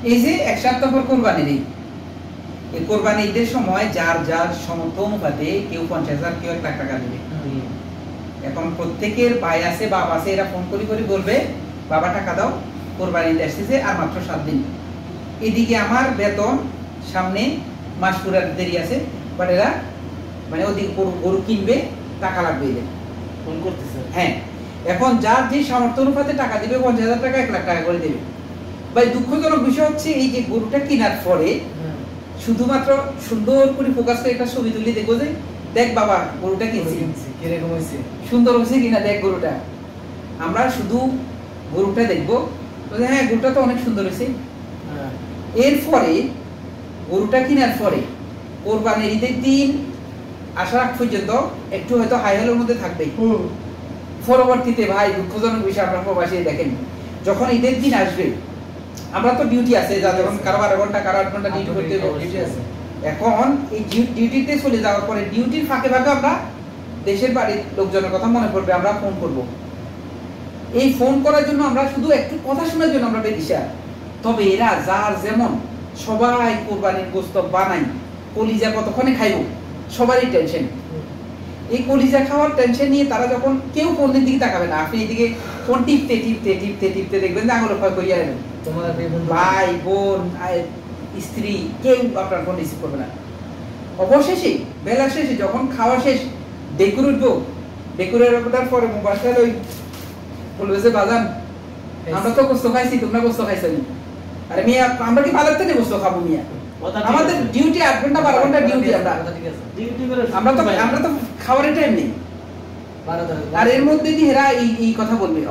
এই যে এক সপ্তাহ পর কোরবানি নেই, এই কোরবানি ঈদের সময় যার যার সমর্থ অনুপাতে কেউ 50,000 কেউ 1 লাখ টাকা দেবে। এখন প্রত্যেকের ভাই আছে বাপ আছে, এরা ফোন করে করে বলবে বাবা টাকা দাও, কোরবানি ঈদ আসতেছে আর মাত্র 7 দিন। এদিকে আমার বেতন সামনে মাস পুরার দেরি আছে, বাট এরা মানে ওদিকে গরু কিনবে, টাকা লাগবে এদের ফোন করতেছে। হ্যাঁ, এখন যার যে সামর্থ্য অনুপাতে টাকা দিবে 50,000 টাকা 1 লাখ টাকা করে দেবে। ভাই দুঃখজনক বিষয় হচ্ছে এই যে গরুটা কেনার পরে শুধুমাত্র সুন্দর করে ফোকাস করে একটা ছবি তুলে দেখো যে দেখ বাবা গরুটা কিনছি, কিরকম হয়েছে, সুন্দর হয়েছে কিনা দেখ গরুটা। আমরা শুধু গরুটা দেখবো, হ্যাঁ গরুটা তো অনেক সুন্দর হয়েছে। এরপরে গরুটা কেনার পরে কোরবানির ঈদের দিন আসার আগ পর্যন্ত একটু হয়তো হাই হলের মধ্যে থাকবে। পরবর্তীতে ভাই দুঃখজনক বিষয় আপনারা প্রবাসী দেখেন, যখন ঈদের দিন আসবে আমরা তো ডিউটি আছে, যখন কারো 12 ঘন্টা কারো 8 ঘন্টা ডিউটি করতে হবে। এখন এই ডিউটিতে চলে যাওয়ার পরে ডিউটির ফাঁকে ফাঁকে আমরা দেশের বাড়ির লোকজনের কথা মনে পড়বে, আমরা ফোন করব। এই ফোন করার জন্য আমরা শুধু একটু কথা শোনার জন্য আমরা বেরিয়েছি। তবে এরা যার যেমন সবাই কোরবানির গোশত বানাই, কলিজা কতক্ষণে খাইব সবারই টেনশন। এই কলিজা খাওয়ার টেনশন নিয়ে তারা যখন কেউ ফোনের দিকে তাকাবে না, আপনি এদিকে ফোন টিপতে টিপতে টিপতে টিপতে দেখবেন যে আঙুলে ভয় করিয়া নেবেন। ভাই বোন স্ত্রী কেউ আপনার ফোন রিসিভ করবে না। অবশেষে বেলা শেষে যখন খাওয়া শেষ ডেকুর উঠবো, ডেকুরের ওঠার পরে মোবাইল ওই বলবে যে বাজান আমরা তো গোস্ত খাইছি, তোমরা গোস্ত খাইছো নি? আরে মিয়া আমরা কি বাজার থেকে গোস্ত খাবো মিয়া? আমাদের ডিউটি 8 ঘন্টা 12 ঘন্টা ডিউটি, আমরা তো খাওয়ার টাইম নেই। আর এর মধ্যে দিয়ে এরা এই কথা বলবে।